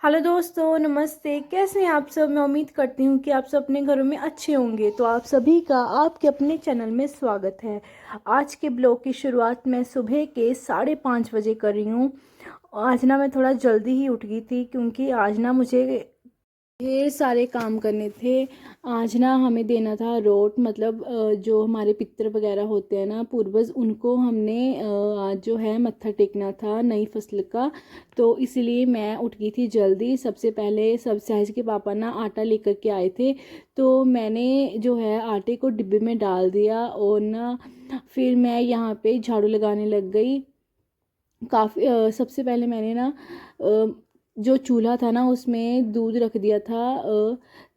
Hello दोस्तों, नमस्ते। कैसे हैं आप सब? मैं उम्मीद करती हूँ कि आप सब अपने घरों में अच्छे होंगे। तो आप सभी का आपके अपने चैनल में स्वागत है। आज के ब्लॉग की शुरुआत मैं सुबह के 5:30 बजे कर रही हूँ। आज ना मैं थोड़ा जल्दी ही उठ गई थी क्योंकि आज ना मुझे ढेर सारे काम करने थे। आज ना हमें देना था रोट, मतलब जो हमारे पितर वगैरह होते हैं ना, पूर्वज, उनको हमने आज जो है मत्था टेकना था नई फसल का। तो इसलिए मैं उठ गई थी जल्दी। सबसे पहले सब सहज के पापा ना आटा लेकर के आए थे, तो मैंने जो है आटे को डिब्बे में डाल दिया और ना फिर मैं यहाँ पे झाड़ू लगाने लग गई। काफ़ी सबसे पहले मैंने ना जो चूल्हा था ना उसमें दूध रख दिया था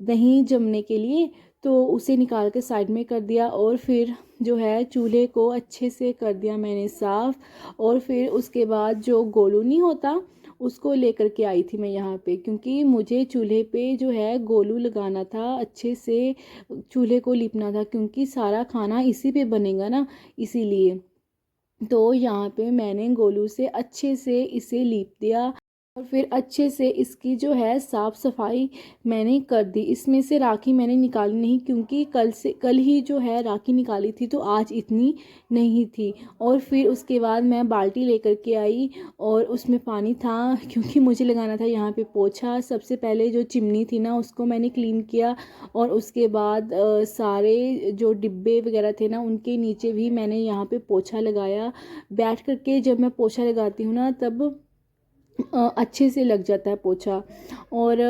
दही जमने के लिए। तो उसे निकाल के साइड में कर दिया और फिर जो है चूल्हे को अच्छे से कर दिया मैंने साफ़। और फिर उसके बाद जो गोलू नहीं होता उसको लेकर के आई थी मैं यहाँ पे, क्योंकि मुझे चूल्हे पे जो है गोलू लगाना था, अच्छे से चूल्हे को लीपना था, क्योंकि सारा खाना इसी पे बनेगा ना, इसीलिए। तो यहाँ पे मैंने गोलू से अच्छे से इसे लीप दिया और फिर अच्छे से इसकी जो है साफ़ सफाई मैंने कर दी। इसमें से राखी मैंने निकाली नहीं, क्योंकि कल ही जो है राखी निकाली थी, तो आज इतनी नहीं थी। और फिर उसके बाद मैं बाल्टी लेकर के आई और उसमें पानी था, क्योंकि मुझे लगाना था यहाँ पे पोछा। सबसे पहले जो चिमनी थी ना उसको मैंने क्लीन किया और उसके बाद सारे जो डिब्बे वगैरह थे ना उनके नीचे भी मैंने यहाँ पे पोछा लगाया। बैठ करके जब मैं पोछा लगाती हूँ ना तब अच्छे से लग जाता है पोछा, और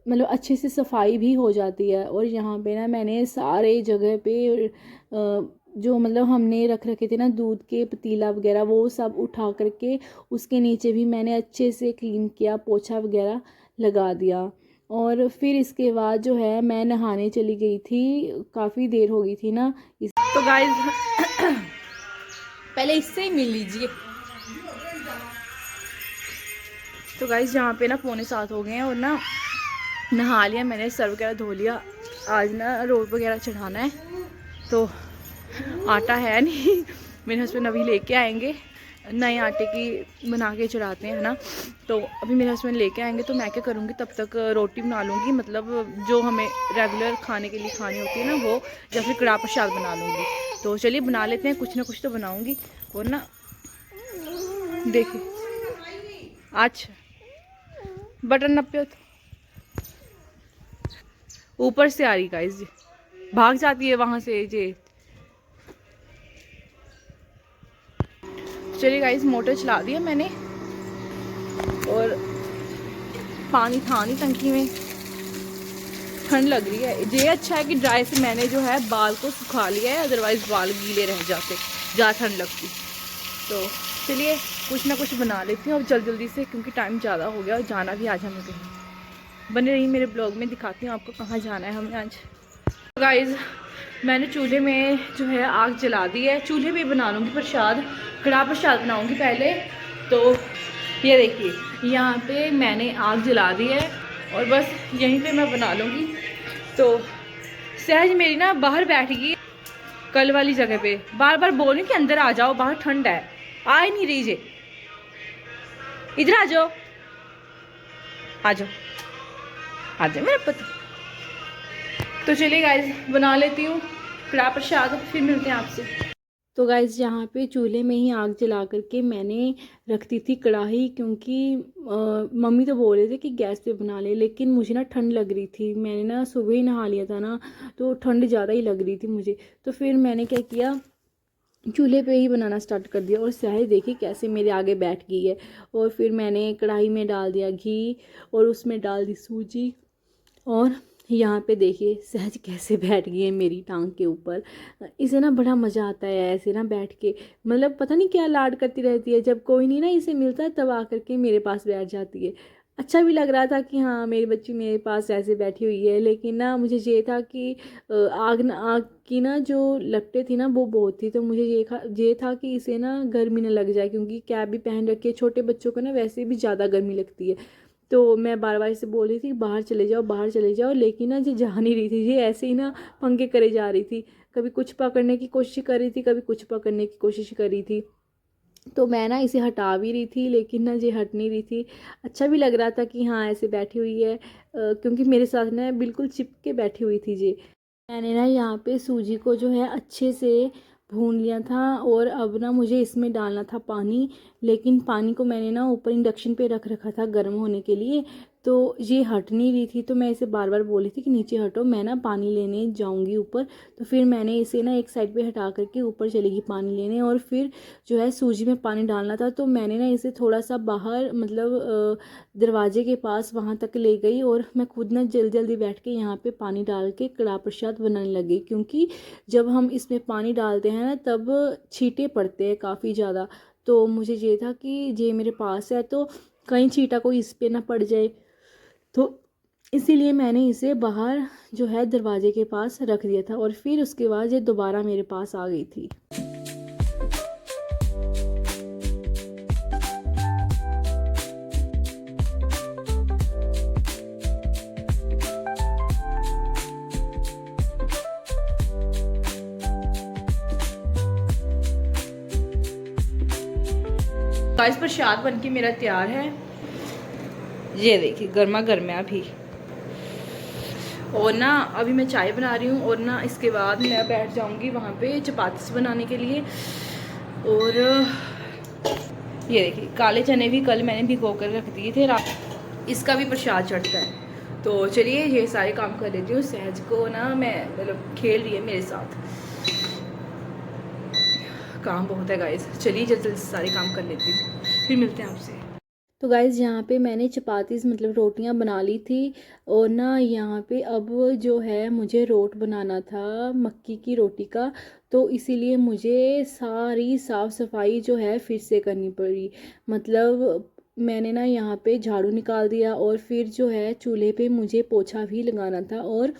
मतलब अच्छे से सफाई भी हो जाती है। और यहाँ पे ना मैंने सारे जगह पे जो मतलब हमने रख रखे थे ना दूध के पतीला वगैरह, वो सब उठा करके उसके नीचे भी मैंने अच्छे से क्लीन किया, पोछा वगैरह लगा दिया। और फिर इसके बाद जो है मैं नहाने चली गई थी, काफ़ी देर हो गई थी ना तो गाइस पहले इससे ही मिल लीजिए। तो गाइस यहाँ पे ना 6:45 हो गए हैं और ना नहा लिया मैंने, सर वगैरह धो लिया। आज ना रोट वगैरह चढ़ाना है, तो आटा है नहीं मेरे हस्बैंड अभी लेके आएंगे, नए आटे की बना के चढ़ाते हैं ना। तो अभी मेरे हस्बैंड लेके आएंगे तो मैं क्या करूँगी, तब तक रोटी बना लूँगी, मतलब जो हमें रेगुलर खाने के लिए खानी होती है ना वो, या फिर कड़ाह प्रसाद बना लूँगी। तो चलिए बना लेते हैं, कुछ ना कुछ तो बनाऊँगी। और ना देखिए अच्छा बटन नप्पे ऊपर से आ रही गाइस जी, भाग जाती है वहां से जी। चलिए गाइस मोटर चला दिया मैंने और पानी था नहीं टंकी में, ठंड लग रही है। ये अच्छा है कि ड्राई से मैंने जो है बाल को सुखा लिया है, अदरवाइज बाल गीले रह जाते, ज़्यादा ठंड लगती। तो चलिए कुछ ना कुछ बना लेती हूँ अब जल्दी जल्दी से, क्योंकि टाइम ज़्यादा हो गया और जाना भी आज हमें कहीं। बने रही मेरे ब्लॉग में, दिखाती हूँ आपको कहाँ जाना है हमें आज। गाइस मैंने चूल्हे में जो है आग जला दी है, चूल्हे पे बना लूँगी प्रसाद, कड़ाह प्रसाद बनाऊँगी पहले। तो ये देखिए यहाँ पे मैंने आग जला दी है और बस यहीं पे मैं बना लूँगी। तो सहज मेरी ना बाहर बैठ गई कल वाली जगह पे, बार बार बोल रही कि अंदर आ जाओ, बाहर ठंड है, आ ही नहीं रही जे, इधर आ जाओ, आ जाओ, आ जाओ मेरा पति। तो चलिए गाइज बना लेती हूँ कड़ाह प्रसाद, फिर मिलते हैं आपसे। तो गाइज यहाँ पे चूल्हे में ही आग जला करके मैंने रखती थी कढ़ाई, क्योंकि मम्मी तो बोल रहे थे कि गैस पे बना ले, लेकिन मुझे ना ठंड लग रही थी। मैंने ना सुबह ही नहा लिया था ना, तो ठंड ज़्यादा ही लग रही थी मुझे। तो फिर मैंने क्या किया, चूल्हे पे ही बनाना स्टार्ट कर दिया। और सहज देखिए कैसे मेरे आगे बैठ गई है। और फिर मैंने कढ़ाई में डाल दिया घी और उसमें डाल दी सूजी, और यहाँ पे देखिए सहज कैसे बैठ गई है मेरी टांग के ऊपर। इसे ना बड़ा मज़ा आता है ऐसे ना बैठ के, मतलब पता नहीं क्या लाड करती रहती है, जब कोई नहीं ना इसे मिलता है तब आकर के मेरे पास बैठ जाती है। अच्छा भी लग रहा था कि हाँ मेरी बच्ची मेरे पास ऐसे बैठी हुई है, लेकिन ना मुझे ये था कि आग की ना जो लपटें थी ना वो बहुत थी, तो मुझे ये था कि इसे ना गर्मी ना लग जाए, क्योंकि कैप भी पहन रखी है, छोटे बच्चों को ना वैसे भी ज़्यादा गर्मी लगती है। तो मैं बार बार इसे बोल रही थी बाहर चले जाओ बाहर चले जाओ, लेकिन ना ये जा नहीं रही थी, ये ऐसे ही ना पंगे करे जा रही थी, कभी कुछ पकड़ने की कोशिश कर रही थी, कभी कुछ पकड़ने की कोशिश कर रही थी। तो मैं ना इसे हटा भी रही थी, लेकिन ना ये हट नहीं रही थी। अच्छा भी लग रहा था कि हाँ ऐसे बैठी हुई है, क्योंकि मेरे साथ ना बिल्कुल चिपके बैठी हुई थी ये। मैंने ना यहाँ पे सूजी को जो है अच्छे से भून लिया था, और अब ना मुझे इसमें डालना था पानी। लेकिन पानी को मैंने ना ऊपर इंडक्शन पे रख रखा था गर्म होने के लिए, तो ये हट नहीं रही थी। तो मैं इसे बार बार बोली थी कि नीचे हटो, मैं ना पानी लेने जाऊंगी ऊपर। तो फिर मैंने इसे ना एक साइड पे हटा करके ऊपर चली गई पानी लेने, और फिर जो है सूजी में पानी डालना था। तो मैंने ना इसे थोड़ा सा बाहर, मतलब दरवाजे के पास वहाँ तक ले गई, और मैं खुद ना जल्दी जल्दी बैठ के यहाँ पे पानी डाल के कड़ाह प्रसाद बनाने लगी। क्योंकि जब हम इसमें पानी डालते हैं ना तब छींटे पड़ते हैं काफ़ी ज़्यादा। तो मुझे ये था कि ये मेरे पास है तो कहीं छींटा कोई इस पे ना पड़ जाए, तो इसीलिए मैंने इसे बाहर जो है दरवाजे के पास रख दिया था, और फिर उसके बाद ये दोबारा मेरे पास आ गई थी। गाइस प्रसाद बनके मेरा तैयार है, ये देखिए गर्मा गर्म है अभी। और ना अभी मैं चाय बना रही हूँ, और ना इसके बाद मैं बैठ जाऊँगी वहाँ पे चपातीस बनाने के लिए। और ये देखिए काले चने भी कल मैंने भिगो कर रख दिए थे रात, इसका भी प्रसाद चढ़ता है। तो चलिए ये सारे काम कर लेती हूँ। सहज को ना मैं मतलब खेल रही है मेरे साथ, काम बहुत है गाइस। चलिए जल्दी जल्दी सारे काम कर लेती हूँ, फिर मिलते हैं आपसे। तो गाइज़ यहाँ पे मैंने चपातीस मतलब रोटियां बना ली थी, और ना यहाँ पे अब जो है मुझे रोट बनाना था मक्की की रोटी का। तो इसीलिए मुझे सारी साफ़ सफाई जो है फिर से करनी पड़ी। मतलब मैंने ना यहाँ पे झाड़ू निकाल दिया, और फिर जो है चूल्हे पे मुझे पोछा भी लगाना था। और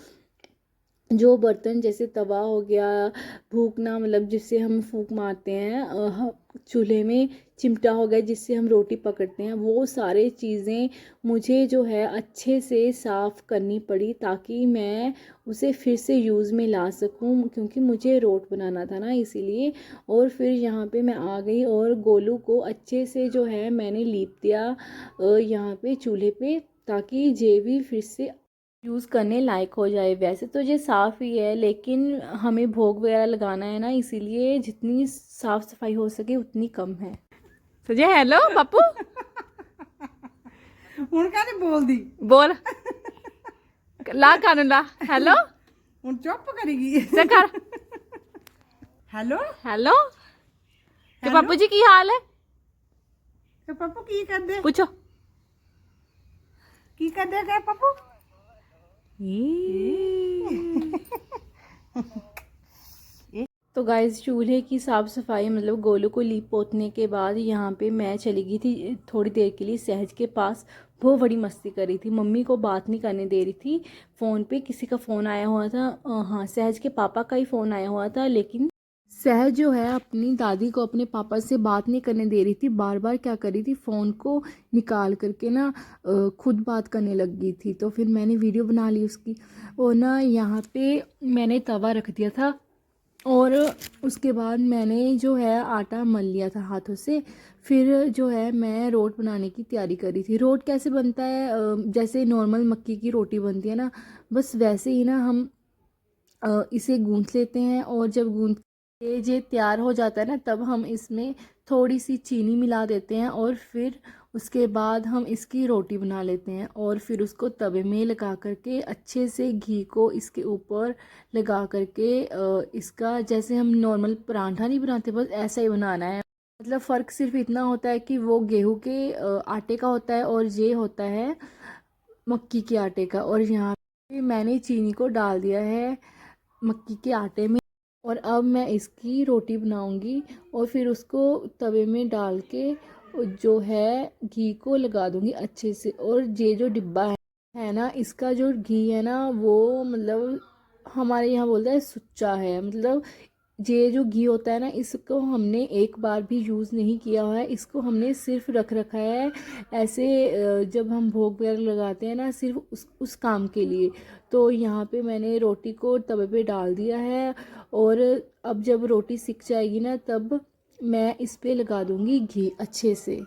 जो बर्तन जैसे तवा हो गया, फूकना मतलब जिससे हम फूक मारते हैं, चूल्हे में चिमटा हो गया जिससे हम रोटी पकड़ते हैं, वो सारे चीज़ें मुझे जो है अच्छे से साफ़ करनी पड़ी, ताकि मैं उसे फिर से यूज़ में ला सकूं, क्योंकि मुझे रोट बनाना था ना इसीलिए। और फिर यहाँ पे मैं आ गई, और गोलू को अच्छे से जो है मैंने लीप दिया यहाँ पे चूल्हे पे, ताकि ये भी फिर से यूज़ करने लायक हो जाए। वैसे तो ये साफ़ ही है, लेकिन हमें भोग वगैरह लगाना है ना, इसीलिए जितनी साफ़ सफाई हो सके उतनी कम है। तो जी हेलो बापू ਹੁਣ ਕਾਹਦੀ ਬੋਲਦੀ बोल ला कानू ला हेलो ਹੁਣ ਚੁੱਪ ਕਰੀਗੀ से कर ਹੈਲੋ हेलो कि बापू जी की हाल है ਤੇ ਪप्ਪੂ ਕੀ ਕਰਦੇ पूछो। ਕੀ ਕਰਦੇ ਕਹੇ ਪप्पू तो गाइस चूल्हे की साफ़ सफाई मतलब गोलू को लीप पोतने के बाद यहाँ पे मैं चली गई थी थोड़ी देर के लिए सहज के पास। वो बड़ी मस्ती कर रही थी, मम्मी को बात नहीं करने दे रही थी। फ़ोन पे किसी का फ़ोन आया हुआ था, हाँ सहज के पापा का ही फ़ोन आया हुआ था, लेकिन सहज जो है अपनी दादी को अपने पापा से बात नहीं करने दे रही थी। बार बार क्या कर रही थी, फ़ोन को निकाल करके ना खुद बात करने लग गई थी। तो फिर मैंने वीडियो बना ली उसकी, और ना यहाँ पे मैंने तवा रख दिया था, और उसके बाद मैंने जो है आटा मल लिया था हाथों से। फिर जो है मैं रोट बनाने की तैयारी कर रही थी। रोट कैसे बनता है, जैसे नॉर्मल मक्की की रोटी बनती है ना, बस वैसे ही ना हम इसे गूंथ लेते हैं, और जब गूंथ के ये तैयार हो जाता है ना, तब हम इसमें थोड़ी सी चीनी मिला देते हैं, और फिर उसके बाद हम इसकी रोटी बना लेते हैं। और फिर उसको तवे में लगा करके अच्छे से घी को इसके ऊपर लगा करके इसका जैसे हम नॉर्मल परांठा नहीं बनाते, बस ऐसा ही बनाना है। मतलब फ़र्क सिर्फ इतना होता है कि वो गेहूं के आटे का होता है, और ये होता है मक्की के आटे का। और यहाँ पे मैंने चीनी को डाल दिया है मक्की के आटे में, और अब मैं इसकी रोटी बनाऊंगी, और फिर उसको तवे में डाल के जो है घी को लगा दूंगी अच्छे से। और ये जो डिब्बा है ना, इसका जो घी है ना वो मतलब हमारे यहाँ बोलते हैं सुच्चा है। मतलब ये जो घी होता है ना, इसको हमने एक बार भी यूज़ नहीं किया हुआ है, इसको हमने सिर्फ रख रखा है ऐसे जब हम भोग वगैरह लगाते हैं ना, सिर्फ उस काम के लिए। तो यहाँ पे मैंने रोटी को तवे पे डाल दिया है, और अब जब रोटी सिक जाएगी ना, तब मैं इस पे लगा दूंगी घी अच्छे से।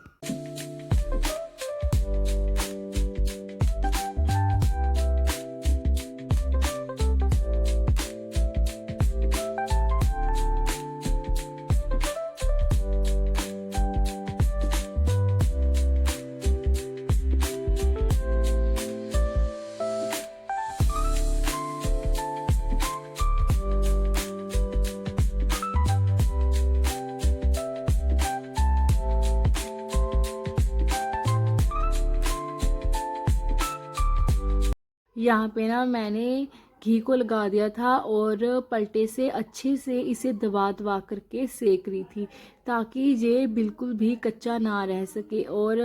यहाँ पे ना मैंने घी को लगा दिया था और पलटे से अच्छे से इसे दबा दबा करके सेक रही थी, ताकि ये बिल्कुल भी कच्चा ना रह सके। और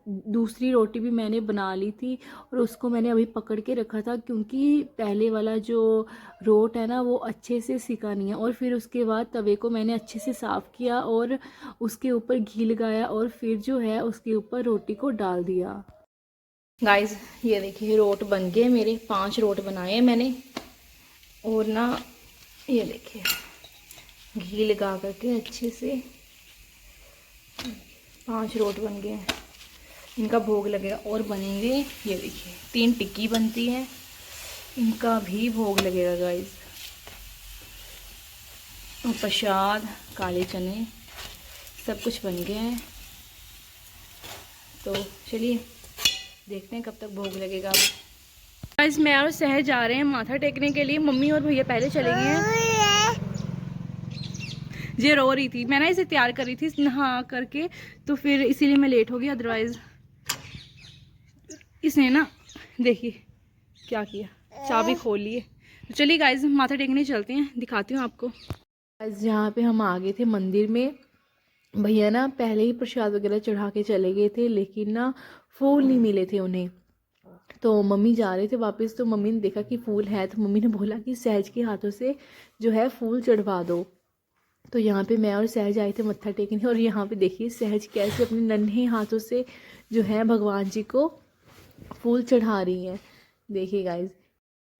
दूसरी रोटी भी मैंने बना ली थी और उसको मैंने अभी पकड़ के रखा था, क्योंकि पहले वाला जो रोट है ना वो अच्छे से सिका नहीं है। और फिर उसके बाद तवे को मैंने अच्छे से साफ़ किया और उसके ऊपर घी लगाया और फिर जो है उसके ऊपर रोटी को डाल दिया। गाइस ये देखिए रोट बन गए मेरे, 5 रोट बनाए हैं मैंने। और ना ये देखिए घी लगा करके अच्छे से 5 रोट बन गए हैं। इनका भोग लगेगा और बनेंगे, ये देखिए 3 टिक्की बनती है, इनका भी भोग लगेगा गाइस। और प्रसाद, काले चने, सब कुछ बन गए हैं। तो चलिए देखते हैं कब तक भोग लगेगा। गाइस मैं और सहज जा रहे हैं माथा टेकने के लिए। मम्मी और भैया पहले चले गए हैं। ये रो रही थी, मैं ना इसे तैयार कर रही थी नहा करके, तो फिर इसीलिए मैं लेट हो गई। अदरवाइज इसने ना देखिए क्या किया, चाबी खोल ली है। तो चलिए गाइस माथा टेकने चलते हैं, दिखाती हूँ आपको। गाइस यहाँ पे हम आ गए थे मंदिर में। भैया ना पहले ही प्रसाद वगैरह चढ़ा के चले गए थे, लेकिन ना फूल नहीं मिले थे उन्हें। तो मम्मी जा रहे थे वापस, तो मम्मी ने देखा कि फूल है, तो मम्मी ने बोला कि सहज के हाथों से जो है फूल चढ़वा दो। तो यहाँ पे मैं और सहज आए थे मत्था टेकने। और यहाँ पे देखिए सहज कैसे अपने नन्हे हाथों से जो है भगवान जी को फूल चढ़ा रही हैं। देखिए गाइज,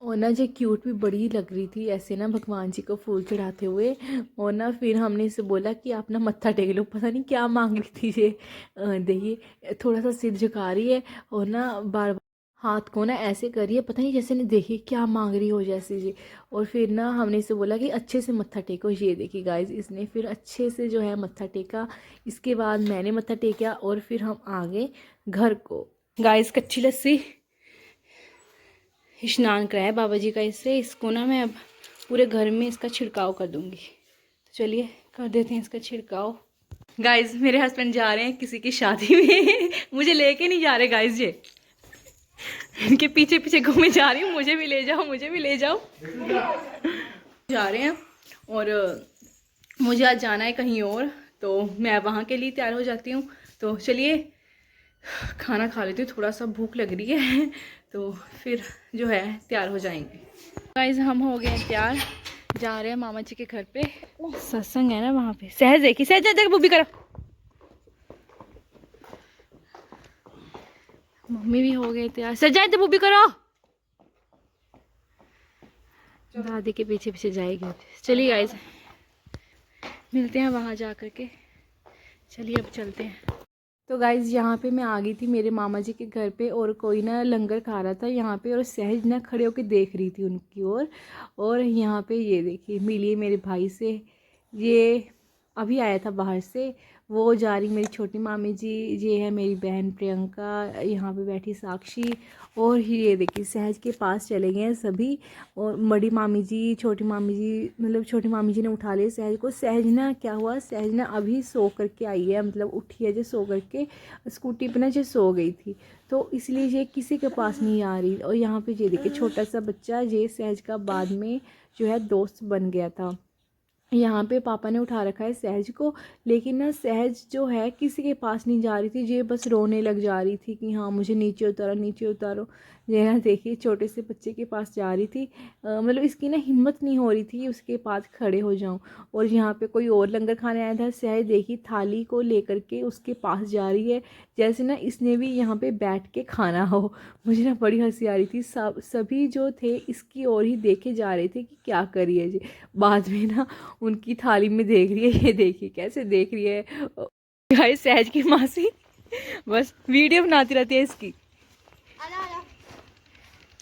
और ना जो क्यूट भी बड़ी लग रही थी ऐसे ना भगवान जी को फूल चढ़ाते हुए। और ना फिर हमने इसे बोला कि आप ना मत्था टेक लो। पता नहीं क्या मांग रही थी ये, देखिए थोड़ा सा सिर झुका रही है और ना बार बार हाथ को ना ऐसे करिए, पता नहीं जैसे नहीं, देखिए क्या मांग रही हो जैसे जी। और फिर ना हमने इसे बोला कि अच्छे से मत्था टेको। ये देखिए गाइज, इसने फिर अच्छे से जो है मत्था टेका। इसके बाद मैंने मत्था टेका और फिर हम आ गए घर को। गाइज कच्ची लस्सी स्नान कराया बाबा जी का इससे। इसको ना मैं अब पूरे घर में इसका छिड़काव कर दूंगी। तो चलिए कर देते हैं इसका छिड़काव। गाइज मेरे हस्बैंड जा रहे हैं किसी की शादी में मुझे लेके नहीं जा रहे गाइज, ये इनके पीछे पीछे घूमे जा रही हूँ, मुझे भी ले जाओ, मुझे भी ले जाओ। जा रहे हैं और मुझे आज जाना है कहीं और, तो मैं वहाँ के लिए तैयार हो जाती हूँ। तो चलिए खाना खा लेती हूँ, थोड़ा सा भूख लग रही है, तो फिर जो है तैयार हो जाएंगे। गाइस हम हो गए तैयार, जा रहे हैं मामा जी के घर पे, सत्संग है ना वहाँ पे। सहज देखी, सहज जा बुबी करो। मम्मी भी हो गए तैयार, सहज जाए तो बुबी करो। दादी के पीछे पीछे जाएगी। चलिए गाइस मिलते हैं वहाँ जा कर के। चलिए अब चलते हैं। तो गाइज़ यहाँ पे मैं आ गई थी मेरे मामा जी के घर पे, और कोई ना लंगर खा रहा था यहाँ पे, और सहज ना खड़े होके देख रही थी उनकी ओर। और यहाँ पे ये देखिए मिली मेरे भाई से, ये अभी आया था बाहर से। वो जा रही मेरी छोटी मामी जी, ये है मेरी बहन प्रियंका, यहाँ पे बैठी साक्षी। और ये देखिए सहज के पास चले गए हैं सभी। और बड़ी मामी जी, छोटी मामी जी, मतलब छोटी मामी जी ने उठा लिया सहज को। सहज ना क्या हुआ, सहज ना अभी सो करके आई है, मतलब उठी है जो सो करके, स्कूटी पे ना जो सो गई थी, तो इसलिए ये किसी के पास नहीं आ रही। और यहाँ पे ये देखिए छोटा सा बच्चा, ये सहज का बाद में जो है दोस्त बन गया था। यहाँ पे पापा ने उठा रखा है सहज को, लेकिन ना सहज जो है किसी के पास नहीं जा रही थी, ये बस रोने लग जा रही थी कि हाँ मुझे नीचे उतारो, नीचे उतारो। ये ना देखिए छोटे से बच्चे के पास जा रही थी, मतलब इसकी ना हिम्मत नहीं हो रही थी उसके पास खड़े हो जाऊं। और यहाँ पे कोई और लंगर खाने आया था, सहज देखी थाली को लेकर के उसके पास जा रही है, जैसे ना इसने भी यहाँ पे बैठ के खाना हो। मुझे ना बड़ी हंसी आ रही थी। सभी जो थे इसकी ओर ही देखे जा रहे थे कि क्या कर रही है जी। बाद में ना उनकी थाली में देख रही है, ये देखिए कैसे देख रही है। गाइस सहज की मासी बस वीडियो बनाती रहती है इसकी।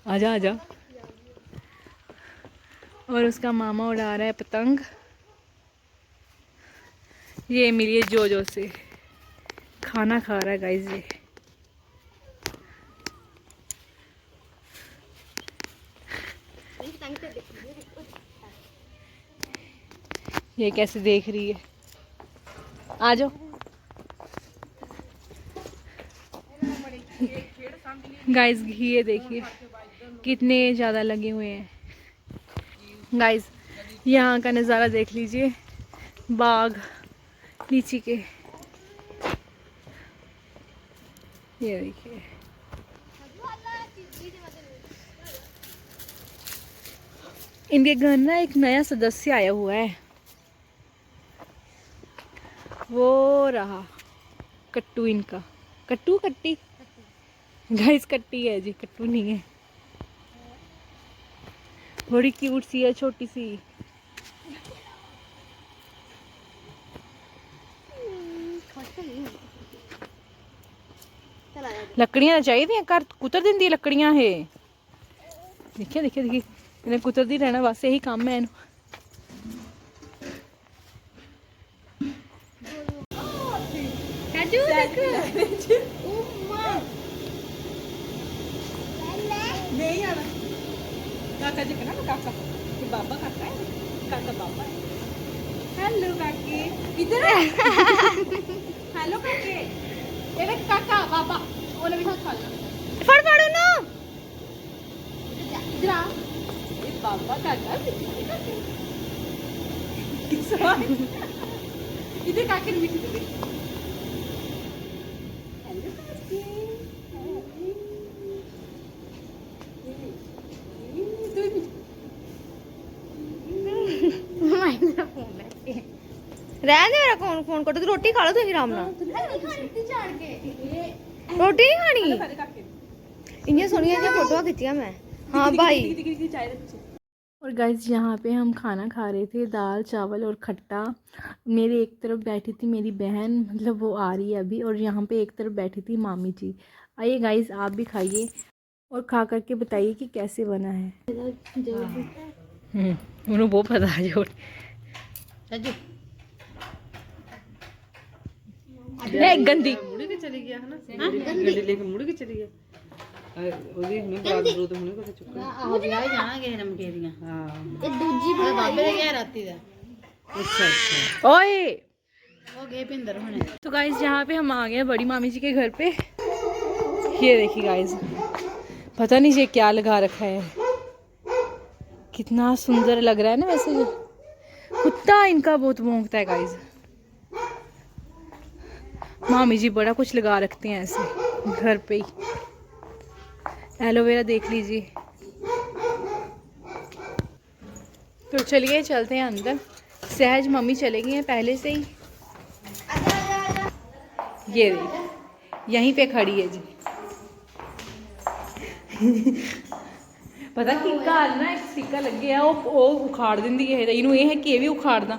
आजा आजा। और उसका मामा उड़ा रहा है पतंग। ये मिलिए जोजो से खाना खा रहा है गाइस ये कैसे देख रही है। आ जाओ गाइस, ये देखिए कितने ज़्यादा लगे हुए हैं। गाइस यहाँ का नज़ारा देख लीजिए, बाग लीची के, ये देखिए। इनके घर ना एक नया सदस्य आया हुआ है, वो रहा कट्टू। इनका कट्टू कट्टी गाइस, कट्टी है जी, कट्टू नहीं है। बड़ी क्यूट सी है, छोटी सी। लकड़ियां चाहिए घर कुतर दी लकड़ियां है। देखिए देखिए देखिए इन्हें कुतरती रहना बस यही काम है इन्हें। नहीं आना काका जी का ना, काका ये बाबा काका है, काका बाबा है। हेलो काकी इधर हेलो काके ये देख काका बाबा ओले भी हाथ खाना फड़ फड़ो ना। इधर आ ये बाबा काका इधर काके ने मीठी दे। हेलो काकी रहने दे मेरा कौन फोन कटो। रोटी खा लो तुम आराम नाल। रोटी नहीं खानी। इन्नी सोनिया जी फोटो खिंचिया मैं। हाँ भाई। और गाइस यहाँ पे हम खाना खा रहे थे, दाल चावल और खट्टा। मेरे एक तरफ बैठी थी मेरी बहन, मतलब वो आ रही है अभी, और यहाँ पे एक तरफ बैठी थी मामी जी। आइए गाइस आप भी खाइए और खा करके बताइए कि कैसे बना है। उन्हें बहुत पता है जो गंदी मुड़ के चली गया है ना, गड्डी लेके मुड़ के चली गया। ਉਹਦੀ ਹੁਣੇ ਬਾਤ ਬਰੂਤ ਹੁਣੇ ਕੋਥੇ ਚੁੱਕਾ ਆ ਵਿਆਹ ਜਾਣਗੇ ਨਮਕੇਰੀਆਂ। ਹਾਂ ਇਹ ਦੂਜੀ ਬਾਬੇ ਦੇ ਗਿਆ ਰਾਤੀ ਦਾ। अच्छा अच्छा ओए हो गए पिंदर होने। तो गाइस यहाँ पे हम आ गए बड़ी मामी जी के घर पे। ये देखिए गाइस, पता नहीं ये क्या लगा रखा है, कितना सुंदर लग रहा है ना। वैसे कुत्ता इनका बहुत भौंकता है गाइस। मामी जी बड़ा कुछ लगा रखते हैं ऐसे घर पे ही। एलोवेरा देख लीजिए। तो चलिए चलते हैं अंदर। सहज मम्मी चले गई हैं पहले से ही। ये देख यहीं पे खड़ी है जी। पता कि घर ना एक स्टिकर लगे है, वो उखाड़ देंदी है। इनू ये है कि ये भी उखाड़ना।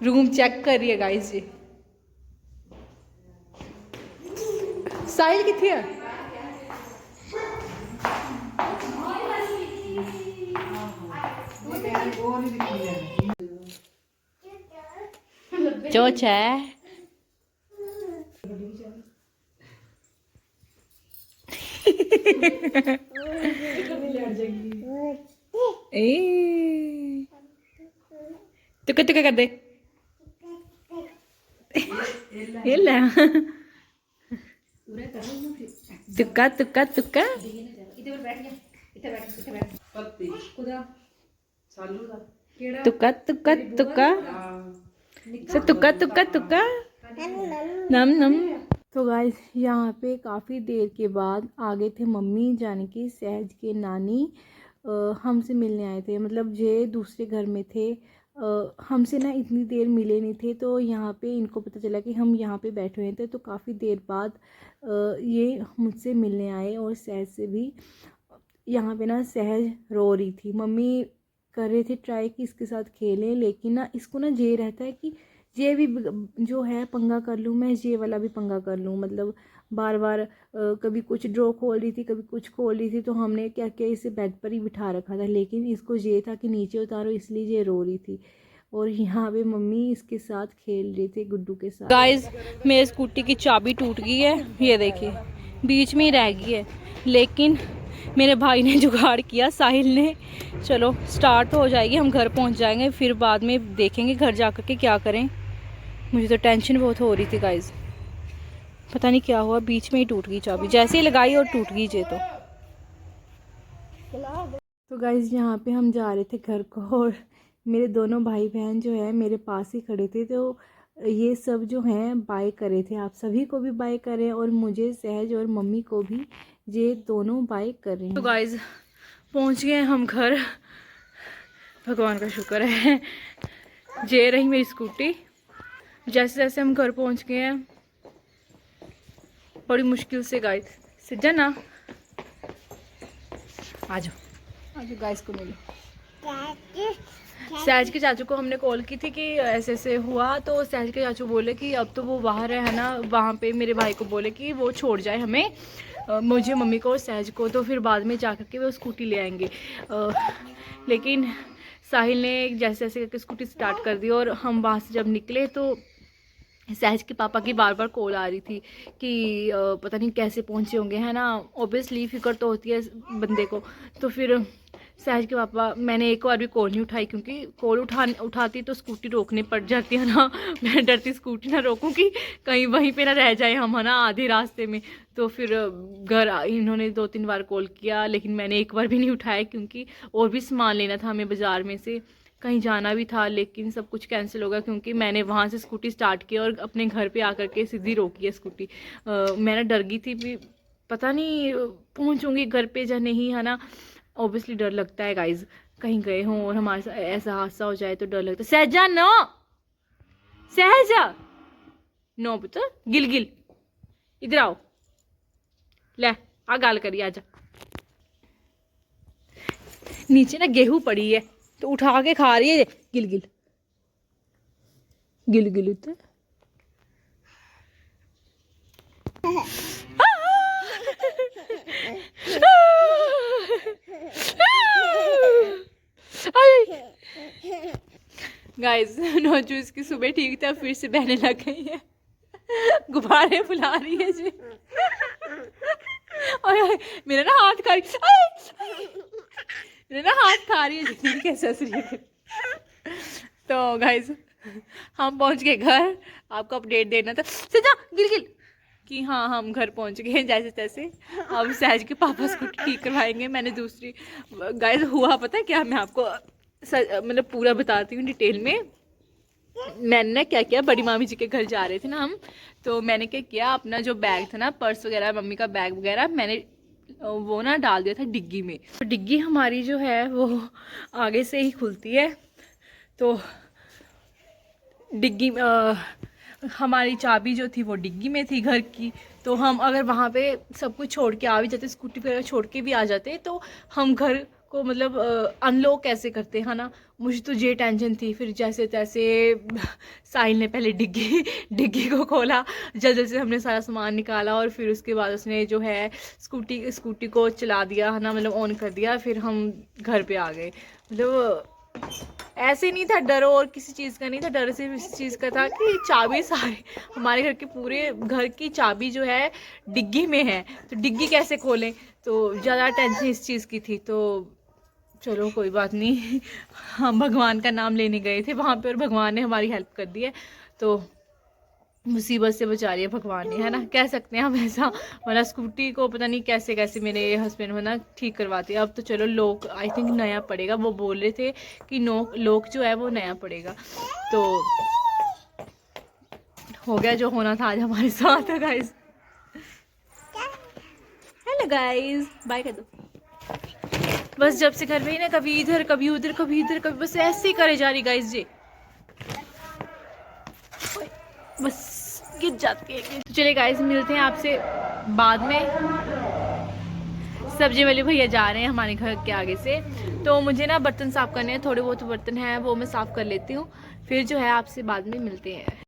रूम चेक कर रही है गाइस जी। साहिल किथे है? चोच है। तुक्का तुक्का कर दे। तुक्का तुक्का तुक्का तुक्का तुक्का तुक्का तुक्का तुक्का तुक्का नम नम। तो गाइस यहाँ पे काफ़ी देर के बाद आ गए थे मम्मी, जाने की सहज के नानी हमसे मिलने आए थे। मतलब ये दूसरे घर में थे, हमसे ना इतनी देर मिले नहीं थे, तो यहाँ पे इनको पता चला कि हम यहाँ पे बैठे हुए थे, तो काफ़ी देर बाद ये मुझसे मिलने आए। और सहज से भी यहाँ पे ना सहज रो रही थी। मम्मी कर रहे थे ट्राई कि इसके साथ खेलें, लेकिन ना इसको ना ये रहता है कि ये भी जो है पंगा कर लूँ मैं, ये वाला भी पंगा कर लूँ। मतलब बार बार कभी कुछ ड्रॉ खोल रही थी, कभी कुछ खोल रही थी, तो हमने क्या किया, इसे बेड पर ही बिठा रखा था, लेकिन इसको ये था कि नीचे उतारो, इसलिए ये रो रही थी। और यहाँ पे मम्मी इसके साथ खेल रही थी, गुड्डू के साथ। गाइस, मेरे स्कूटी की चाबी टूट गई है, ये देखिए बीच में ही रह गई है, लेकिन मेरे भाई ने जुगाड़ किया, साहिल ने। चलो स्टार्ट तो हो जाएगी, हम घर पहुंच जाएंगे, फिर बाद में देखेंगे घर जा कर के क्या करें। मुझे तो टेंशन बहुत हो रही थी गाइस, पता नहीं क्या हुआ, बीच में ही टूट गई चाबी, जैसे ही लगाई और टूट गई। तो गाइस यहाँ पे हम जा रहे थे घर को, और मेरे दोनों भाई बहन जो है मेरे पास ही खड़े थे। तो ये सब जो हैं बाय करे थे, आप सभी को भी बाय करें, और मुझे सहज और मम्मी को भी, ये दोनों बाय कर रहे हैं। तो गाइस पहुँच गए हम घर, भगवान का शुक्र है। ये रही मेरी स्कूटी। जैसे जैसे हम घर पहुँच गए हैं, बड़ी मुश्किल से गाइस, सिद्धा ना आ जाओ गाइस को मिलो। सहज के चाचू को हमने कॉल की थी कि ऐसे ऐसे हुआ, तो सहज के चाचू बोले कि अब तो वो बाहर है ना, वहाँ पे मेरे भाई को बोले कि वो छोड़ जाए हमें, मुझे, मम्मी को और सहज को, तो फिर बाद में जा कर के वो स्कूटी ले आएंगे। लेकिन साहिल ने जैसे जैसे करके स्कूटी स्टार्ट कर दी, और हम वहाँ से जब निकले तो सहज के पापा की बार बार कॉल आ रही थी कि पता नहीं कैसे पहुँचे होंगे, है ना। ऑब्वियसली फिक्र तो होती है बंदे को। तो फिर सहज के पापा, मैंने एक बार भी कॉल नहीं उठाई, क्योंकि कॉल उठाती तो स्कूटी रोकने पड़ जाती है ना। मैं डरती स्कूटी ना रोकूं कि कहीं वहीं पे ना रह जाए हम, है ना, आधे रास्ते में। तो फिर घर इन्होंने 2-3 बार कॉल किया, लेकिन मैंने एक बार भी नहीं उठाया, क्योंकि और भी सामान लेना था हमें बाज़ार में से, कहीं जाना भी था, लेकिन सब कुछ कैंसिल हो गया, क्योंकि मैंने वहाँ से स्कूटी स्टार्ट की और अपने घर पे आकर के सीधी रोकी है स्कूटी। मैं ना डर गई थी भी, पता नहीं पहुँचूँगी घर पे या नहीं, है ना। ऑब्वियसली डर लगता है गाइज, कहीं गए हों और हमारे साथ ऐसा हादसा हो जाए तो डर लगता है। सहजा नो, सहजा नो पुत्र, गिल गिल इधर आओ, ले आ गाल करी, आजा। नीचे ना गेहूं पड़ी है, तो उठा के खा रही है, गिल गिल गिल गिल उतर। गाइस, नोजू इसकी सुबह ठीक था, फिर से बहने लग गई है, गुब्बारे फुला रही है जी। और मेरा ना हाथ खा रही, मेरा ना हाथ खा रही है जी, कैसे हंस रही है। तो गाइस हम पहुंच गए घर, आपको अपडेट देना था, सजा गिल गिल कि हाँ हम घर पहुंच गए जैसे तैसे। अब सहज के पापा स्कूटी ठीक करवाएंगे। मैंने दूसरी, गाइस हुआ पता है क्या, मैं आपको मतलब पूरा बताती हूँ डिटेल में। मैंने ना क्या किया, बड़ी मामी जी के घर जा रहे थे ना हम, तो मैंने क्या किया, अपना जो बैग था ना, पर्स वगैरह, मम्मी का बैग वगैरह, मैंने वो ना डाल दिया था डिग्गी में। तो डिग्गी हमारी जो है वो आगे से ही खुलती है, तो डिग्गी हमारी चाबी जो थी वो डिग्गी में थी घर की। तो हम अगर वहाँ पे सब कुछ छोड़ के आ भी जाते, स्कूटी वगैरह छोड़ के भी आ जाते, तो हम घर को मतलब अनलॉक कैसे करते हैं ना। मुझे तो ये टेंशन थी। फिर जैसे तैसे साहिल ने पहले डिग्गी को खोला, जल्दी से हमने सारा सामान निकाला, और फिर उसके बाद उसने जो है स्कूटी को चला दिया, है ना, मतलब ऑन कर दिया। फिर हम घर पे आ गए। मतलब ऐसे नहीं था डर, और किसी चीज़ का नहीं था डर, सिर्फ इस चीज़ का था कि चाबी सारी हमारे घर के पूरे घर की चाबी जो है डिग्गी में है, तो डिग्गी कैसे खोलें। तो ज़्यादा टेंशन इस चीज़ की थी। तो चलो कोई बात नहीं, हम भगवान का नाम लेने गए थे वहाँ पे, और भगवान ने हमारी हेल्प कर दी है। तो मुसीबत से बचा लिया भगवान ने, है ना, कह सकते हैं हम ऐसा। वरना स्कूटी को पता नहीं कैसे कैसे मेरे हस्बैंड वो ना ठीक करवाते हैं। अब तो चलो लॉक आई थिंक नया पड़ेगा, वो बोल रहे थे कि लॉक जो है वो नया पड़ेगा। तो हो गया जो होना था आज हमारे साथ। गाइस हेलो गाइस, बाय कर दो। बस जब से घर में ही ना कभी इधर कभी उधर कभी इधर कभी बस ऐसे ही करे जा रही गाइस जी। बस गिर जाती है। तो चलिए गाइस मिलते हैं आपसे बाद में। सब्जी वाले भैया जा रहे हैं हमारे घर के आगे से, तो मुझे ना बर्तन साफ करने हैं, थोड़े बहुत बर्तन हैं वो मैं साफ कर लेती हूँ, फिर जो है आपसे बाद में मिलते हैं।